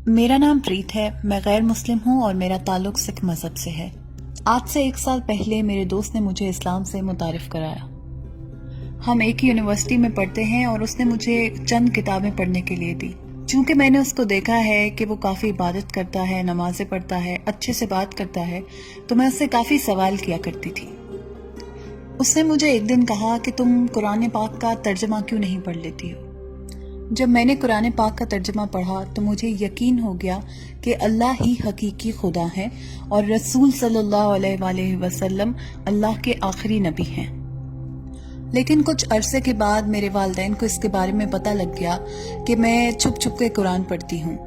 میرا نام پریت ہے، میں غیر مسلم ہوں اور میرا تعلق سکھ مذہب سے ہے۔ آج سے 1 سال پہلے میرے دوست نے مجھے اسلام سے متعارف کرایا۔ ہم ایک ہی یونیورسٹی میں پڑھتے ہیں اور اس نے مجھے چند کتابیں پڑھنے کے لیے دی۔ چونکہ میں نے اس کو دیکھا ہے کہ وہ کافی عبادت کرتا ہے، نمازیں پڑھتا ہے، اچھے سے بات کرتا ہے، تو میں اس سے کافی سوال کیا کرتی تھی۔ اس نے مجھے ایک دن کہا کہ تم قرآن پاک کا ترجمہ کیوں نہیں پڑھ لیتی ہو؟ جب میں نے قرآن پاک کا ترجمہ پڑھا تو مجھے یقین ہو گیا کہ اللہ ہی حقیقی خدا ہے اور رسول صلی اللہ علیہ وآلہ وسلم اللہ کے آخری نبی ہیں۔ لیکن کچھ عرصے کے بعد میرے والدین کو اس کے بارے میں پتہ لگ گیا کہ میں چھپ چھپ کے قرآن پڑھتی ہوں۔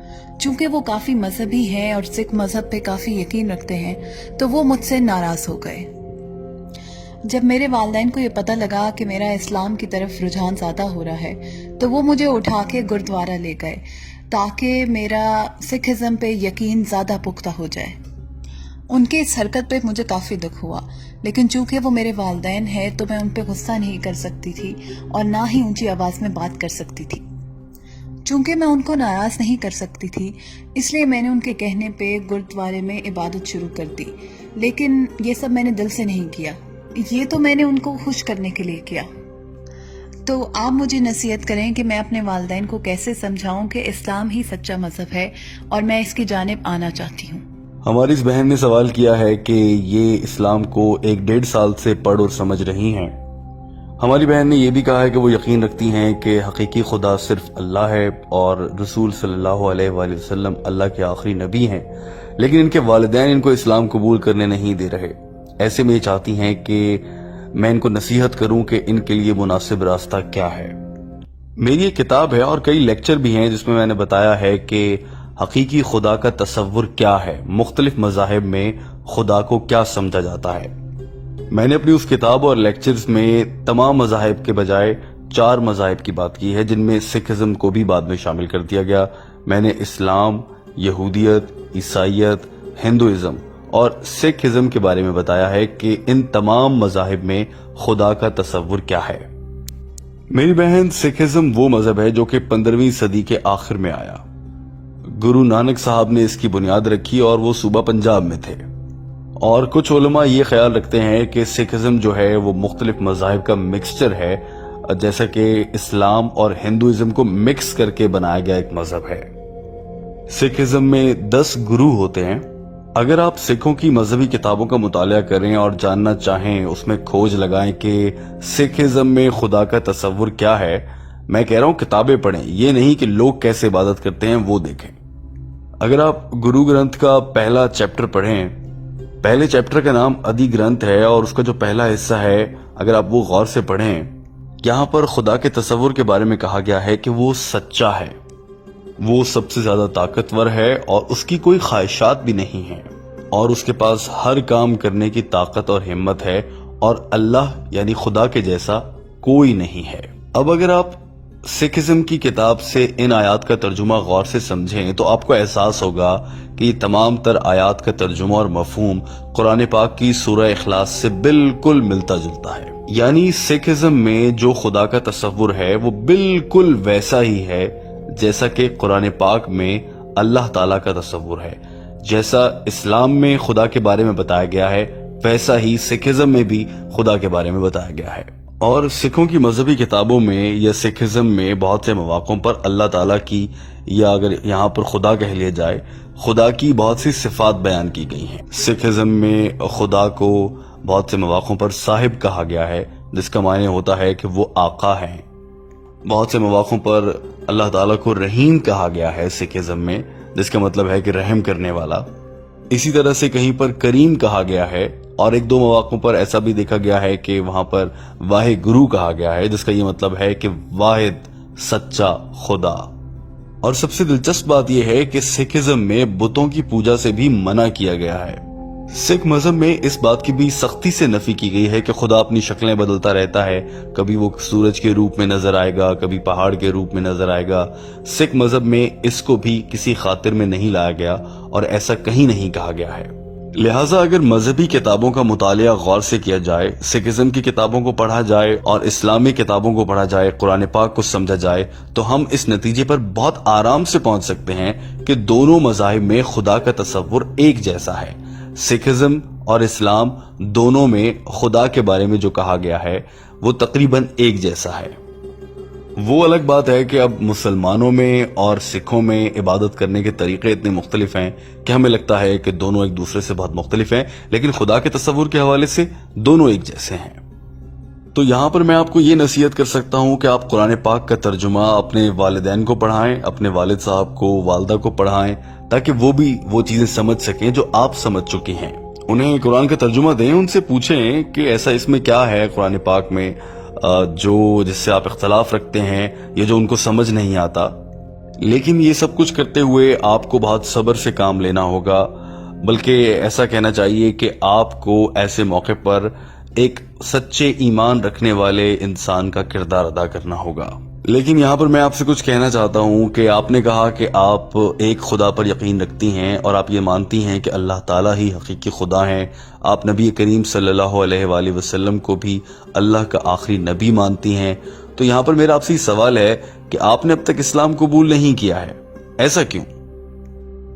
چونکہ وہ کافی مذہبی ہیں اور سکھ مذہب پہ کافی یقین رکھتے ہیں تو وہ مجھ سے ناراض ہو گئے۔ جب میرے والدین کو یہ پتہ لگا کہ میرا اسلام کی طرف رجحان زیادہ ہو رہا ہے تو وہ مجھے اٹھا کے گردوارہ لے گئے تاکہ میرا سکھ ازم پہ یقین زیادہ پختہ ہو جائے۔ ان کی اس حرکت پہ مجھے کافی دکھ ہوا، لیکن چونکہ وہ میرے والدین ہیں تو میں ان پہ غصہ نہیں کر سکتی تھی اور نہ ہی اونچی آواز میں بات کر سکتی تھی۔ چونکہ میں ان کو ناراض نہیں کر سکتی تھی اس لیے میں نے ان کے کہنے پہ گردوارے میں عبادت شروع کر دی، لیکن یہ سب میں نے دل سے نہیں کیا، یہ تو میں نے ان کو خوش کرنے کے لیے کیا۔ تو آپ مجھے نصیحت کریں کہ میں اپنے والدین کو کیسے سمجھاؤں کہ اسلام ہی سچا مذہب ہے اور میں اس کی جانب آنا چاہتی ہوں۔ ہماری اس بہن نے سوال کیا ہے کہ یہ اسلام کو 1-1.5 سال سے پڑھ اور سمجھ رہی ہیں۔ ہماری بہن نے یہ بھی کہا ہے کہ وہ یقین رکھتی ہیں کہ حقیقی خدا صرف اللہ ہے اور رسول صلی اللہ علیہ وآلہ وسلم اللہ کے آخری نبی ہیں، لیکن ان کے والدین ان کو اسلام قبول کرنے نہیں دے رہے۔ ایسے میں یہ چاہتی ہیں کہ میں ان کو نصیحت کروں کہ ان کے لیے مناسب راستہ کیا ہے۔ میری ایک کتاب ہے اور کئی لیکچر بھی ہیں جس میں نے بتایا ہے کہ حقیقی خدا کا تصور کیا ہے، مختلف مذاہب میں خدا کو کیا سمجھا جاتا ہے۔ میں نے اپنی اس کتاب اور لیکچرز میں تمام مذاہب کے بجائے 4 مذاہب کی بات کی ہے، جن میں سکھ ازم کو بھی بعد میں شامل کر دیا گیا۔ میں نے اسلام، یہودیت، عیسائیت، ہندوازم اور سکھ ازم کے بارے میں بتایا ہے کہ ان تمام مذاہب میں خدا کا تصور کیا ہے۔ میری بہن، سکھ ازم وہ مذہب ہے جو کہ 15ویں صدی کے آخر میں آیا۔ گرو نانک صاحب نے اس کی بنیاد رکھی اور وہ صوبہ پنجاب میں تھے۔ اور کچھ علماء یہ خیال رکھتے ہیں کہ سکھ ازم جو ہے وہ مختلف مذاہب کا مکسچر ہے، جیسا کہ اسلام اور ہندوازم کو مکس کر کے بنایا گیا ایک مذہب ہے۔ سکھ ازم میں 10 گرو ہوتے ہیں۔ اگر آپ سکھوں کی مذہبی کتابوں کا مطالعہ کریں اور جاننا چاہیں، اس میں کھوج لگائیں کہ سکھ ازم میں خدا کا تصور کیا ہے، میں کہہ رہا ہوں کتابیں پڑھیں، یہ نہیں کہ لوگ کیسے عبادت کرتے ہیں وہ دیکھیں۔ اگر آپ گرو گرنتھ کا پہلا چیپٹر پڑھیں، پہلے چیپٹر کا نام ادی گرنتھ ہے اور اس کا جو پہلا حصہ ہے اگر آپ وہ غور سے پڑھیں، یہاں پر خدا کے تصور کے بارے میں کہا گیا ہے کہ وہ سچا ہے، وہ سب سے زیادہ طاقتور ہے اور اس کی کوئی خواہشات بھی نہیں ہیں اور اس کے پاس ہر کام کرنے کی طاقت اور ہمت ہے اور اللہ یعنی خدا کے جیسا کوئی نہیں ہے۔ اب اگر آپ سکھ ازم کی کتاب سے ان آیات کا ترجمہ غور سے سمجھیں تو آپ کو احساس ہوگا کہ یہ تمام تر آیات کا ترجمہ اور مفہوم قرآن پاک کی سورہ اخلاص سے بالکل ملتا جلتا ہے۔ یعنی سکھ ازم میں جو خدا کا تصور ہے وہ بالکل ویسا ہی ہے جیسا کہ قرآن پاک میں اللہ تعالیٰ کا تصور ہے۔ جیسا اسلام میں خدا کے بارے میں بتایا گیا ہے ویسا ہی سکھ ازم میں بھی خدا کے بارے میں بتایا گیا ہے۔ اور سکھوں کی مذہبی کتابوں میں یا سکھ ازم میں بہت سے مواقعوں پر اللہ تعالیٰ کی، یا اگر یہاں پر خدا کہہ لیا جائے، خدا کی بہت سی صفات بیان کی گئی ہیں۔ سکھ ازم میں خدا کو بہت سے مواقعوں پر صاحب کہا گیا ہے، جس کا معنی ہوتا ہے کہ وہ آقا ہیں۔ بہت سے مواقعوں پر اللہ تعالیٰ کو رحیم کہا گیا ہے سکھ ازم میں، جس کا مطلب ہے کہ رحم کرنے والا۔ اسی طرح سے کہیں پر کریم کہا گیا ہے اور 1-2 مواقعوں پر ایسا بھی دیکھا گیا ہے کہ وہاں پر واحد گرو کہا گیا ہے، جس کا یہ مطلب ہے کہ واحد سچا خدا۔ اور سب سے دلچسپ بات یہ ہے کہ سکھ ازم میں بتوں کی پوجا سے بھی منع کیا گیا ہے۔ سکھ مذہب میں اس بات کی بھی سختی سے نفی کی گئی ہے کہ خدا اپنی شکلیں بدلتا رہتا ہے، کبھی وہ سورج کے روپ میں نظر آئے گا، کبھی پہاڑ کے روپ میں نظر آئے گا۔ سکھ مذہب میں اس کو بھی کسی خاطر میں نہیں لایا گیا اور ایسا کہیں نہیں کہا گیا ہے۔ لہٰذا اگر مذہبی کتابوں کا مطالعہ غور سے کیا جائے، سکھزم کی کتابوں کو پڑھا جائے اور اسلامی کتابوں کو پڑھا جائے، قرآن پاک کو سمجھا جائے، تو ہم اس نتیجے پر بہت آرام سے پہنچ سکتے ہیں کہ دونوں مذاہب میں خدا کا تصور ایک جیسا ہے۔ سکھزم اور اسلام دونوں میں خدا کے بارے میں جو کہا گیا ہے وہ تقریباً ایک جیسا ہے۔ وہ الگ بات ہے کہ اب مسلمانوں میں اور سکھوں میں عبادت کرنے کے طریقے اتنے مختلف ہیں کہ ہمیں لگتا ہے کہ دونوں ایک دوسرے سے بہت مختلف ہیں، لیکن خدا کے تصور کے حوالے سے دونوں ایک جیسے ہیں۔ تو یہاں پر میں آپ کو یہ نصیحت کر سکتا ہوں کہ آپ قرآن پاک کا ترجمہ اپنے والدین کو پڑھائیں، اپنے والد صاحب کو، والدہ کو پڑھائیں، تاکہ وہ بھی وہ چیزیں سمجھ سکیں جو آپ سمجھ چکی ہیں۔ انہیں قرآن کا ترجمہ دیں، ان سے پوچھیں کہ ایسا اس میں کیا ہے قرآن پاک میں جو جس سے آپ اختلاف رکھتے ہیں یا جو ان کو سمجھ نہیں آتا۔ لیکن یہ سب کچھ کرتے ہوئے آپ کو بہت صبر سے کام لینا ہوگا، بلکہ ایسا کہنا چاہیے کہ آپ کو ایسے موقع پر ایک سچے ایمان رکھنے والے انسان کا کردار ادا کرنا ہوگا۔ لیکن یہاں پر میں آپ سے کچھ کہنا چاہتا ہوں کہ آپ نے کہا کہ آپ ایک خدا پر یقین رکھتی ہیں اور آپ یہ مانتی ہیں کہ اللہ تعالیٰ ہی حقیقی خدا ہیں، آپ نبی کریم صلی اللہ علیہ وآلہ وسلم کو بھی اللہ کا آخری نبی مانتی ہیں، تو یہاں پر میرا آپ سے سوال ہے کہ آپ نے اب تک اسلام قبول نہیں کیا ہے، ایسا کیوں؟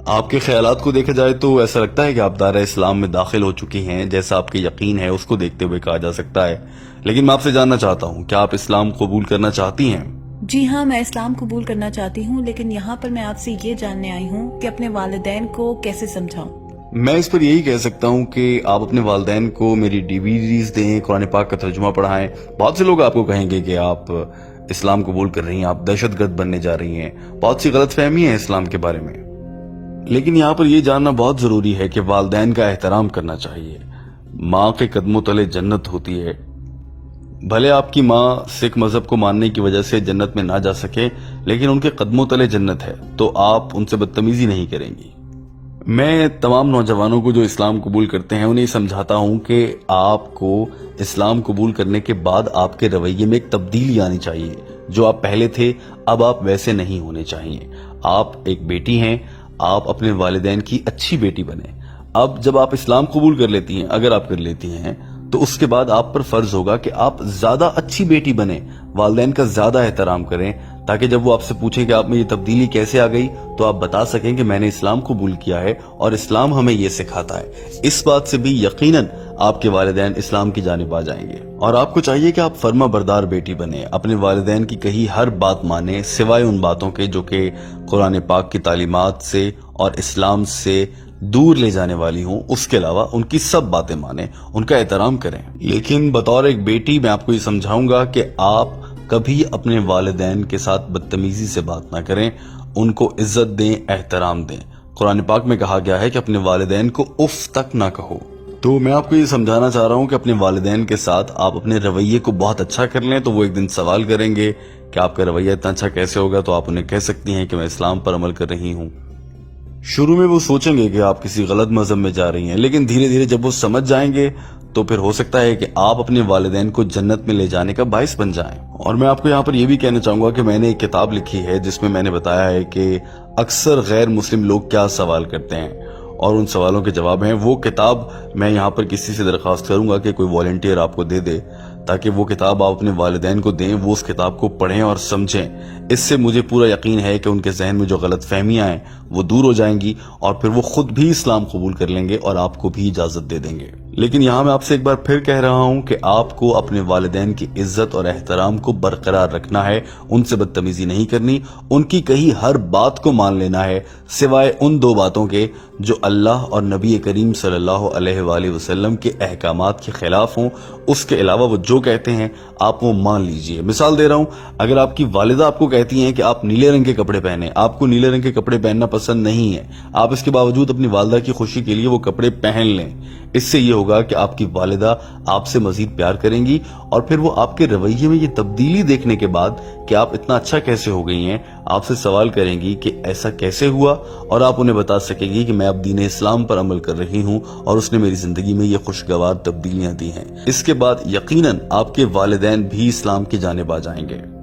آپ کے خیالات کو دیکھا جائے تو ایسا لگتا ہے کہ آپ دائرہ اسلام میں داخل ہو چکی ہیں، جیسا آپ کے یقین ہے اس کو دیکھتے ہوئے کہا جا سکتا ہے۔ لیکن میں آپ سے جاننا چاہتا ہوں کہ آپ اسلام قبول کرنا چاہتی ہیں؟ جی ہاں، میں اسلام قبول کرنا چاہتی ہوں، لیکن یہاں پر میں آپ سے یہ جاننے آئی ہوں کہ اپنے والدین کو کیسے سمجھاؤں۔ میں اس پر یہی کہہ سکتا ہوں کہ آپ اپنے والدین کو میری DVDs دیں، قرآن پاک کا ترجمہ پڑھائیں۔ بہت سے لوگ آپ کو کہیں گے کہ آپ اسلام قبول کر رہی ہیں، آپ دہشت گرد بننے جا رہی ہیں، بہت سی غلط فہمی ہیں اسلام کے بارے میں۔ لیکن یہاں پر یہ جاننا بہت ضروری ہے کہ والدین کا احترام کرنا چاہیے۔ ماں کے قدموں تلے جنت ہوتی ہے۔ بھلے آپ کی ماں سکھ مذہب کو ماننے کی وجہ سے جنت میں نہ جا سکے، لیکن ان کے قدموں تلے جنت ہے، تو آپ ان سے بدتمیزی نہیں کریں گی۔ میں تمام نوجوانوں کو جو اسلام قبول کرتے ہیں انہیں سمجھاتا ہوں کہ آپ کو اسلام قبول کرنے کے بعد آپ کے رویے میں ایک تبدیلی آنی چاہیے۔ جو آپ پہلے تھے اب آپ ویسے نہیں ہونے چاہیے۔ آپ ایک بیٹی ہیں، آپ اپنے والدین کی اچھی بیٹی بنیں۔ اب جب آپ اسلام قبول کر لیتی ہیں، اگر آپ کر لیتی ہیں، تو اس کے بعد آپ پر فرض ہوگا کہ آپ زیادہ اچھی بیٹی بنیں، والدین کا زیادہ احترام کریں، تاکہ جب وہ آپ سے پوچھیں کہ آپ میں یہ تبدیلی کیسے آ گئی تو آپ بتا سکیں کہ میں نے اسلام قبول کیا ہے اور اسلام ہمیں یہ سکھاتا ہے۔ اس بات سے بھی یقیناً آپ کے والدین اسلام کی جانب آ جائیں گے۔ اور آپ کو چاہیے کہ آپ فرما بردار بیٹی بنیں، اپنے والدین کی کہی ہر بات مانیں، سوائے ان باتوں کے جو کہ قرآن پاک کی تعلیمات سے اور اسلام سے دور لے جانے والی ہوں، اس کے علاوہ ان کی سب باتیں مانیں، ان کا احترام کریں۔ لیکن بطور ایک بیٹی میں آپ کو یہ سمجھاؤں گا کہ آپ کبھی اپنے والدین کے ساتھ بدتمیزی سے بات نہ کریں، ان کو عزت دیں، احترام دیں۔ قرآن پاک میں کہا گیا ہے کہ اپنے والدین کو اف تک نہ کہو۔ تو میں آپ کو یہ سمجھانا چاہ رہا ہوں کہ اپنے والدین کے ساتھ آپ اپنے رویے کو بہت اچھا کر لیں، تو وہ ایک دن سوال کریں گے کہ آپ کا رویہ اتنا اچھا کیسے ہوگا، تو آپ انہیں کہہ سکتی ہیں کہ میں اسلام پر عمل کر رہی ہوں۔ شروع میں وہ سوچیں گے کہ آپ کسی غلط مذہب میں جا رہی ہیں، لیکن دھیرے دھیرے جب وہ سمجھ جائیں گے تو پھر ہو سکتا ہے کہ آپ اپنے والدین کو جنت میں لے جانے کا باعث بن جائیں۔ اور میں آپ کو یہاں پر یہ بھی کہنا چاہوں گا کہ میں نے ایک کتاب لکھی ہے جس میں نے بتایا ہے کہ اکثر غیر مسلم لوگ کیا سوال کرتے ہیں اور ان سوالوں کے جواب ہیں۔ وہ کتاب میں یہاں پر کسی سے درخواست کروں گا کہ کوئی والنٹیئر آپ کو دے دے، تاکہ وہ کتاب آپ اپنے والدین کو دیں، وہ اس کتاب کو پڑھیں اور سمجھیں۔ اس سے مجھے پورا یقین ہے کہ ان کے ذہن میں جو غلط فہمیاں ہیں وہ دور ہو جائیں گی اور پھر وہ خود بھی اسلام قبول کر لیں گے اور آپ کو بھی اجازت دے دیں گے۔ لیکن یہاں میں آپ سے ایک بار پھر کہہ رہا ہوں کہ آپ کو اپنے والدین کی عزت اور احترام کو برقرار رکھنا ہے، ان سے بدتمیزی نہیں کرنی، ان کی کہی ہر بات کو مان لینا ہے، سوائے ان دو باتوں کے جو اللہ اور نبی کریم صلی اللہ علیہ وآلہ وسلم کے احکامات کے خلاف ہوں۔ اس کے علاوہ وہ جو کہتے ہیں آپ وہ مان لیجئے۔ مثال دے رہا ہوں، اگر آپ کی والدہ آپ کو کہتی ہیں کہ آپ نیلے رنگ کے کپڑے پہنیں، آپ کو نیلے رنگ کے کپڑے پہننا پسند نہیں ہے، آپ اس کے باوجود اپنی والدہ کی خوشی کے لیے وہ کپڑے پہن لیں، اس سے یہ ہوگا کہ آپ کی والدہ آپ سے مزید پیار کریں گی اور پھر وہ آپ کے رویے میں یہ تبدیلی دیکھنے کے بعد کہ آپ اتنا اچھا کیسے ہو گئی ہیں، آپ سے سوال کریں گی کہ ایسا کیسے ہوا، اور آپ انہیں بتا سکیں گی کہ میں اب دین اسلام پر عمل کر رہی ہوں اور اس نے میری زندگی میں یہ خوشگوار تبدیلیاں دی ہیں۔ اس کے بعد یقیناً آپ کے والدین بھی اسلام کی جانب آ جائیں گے۔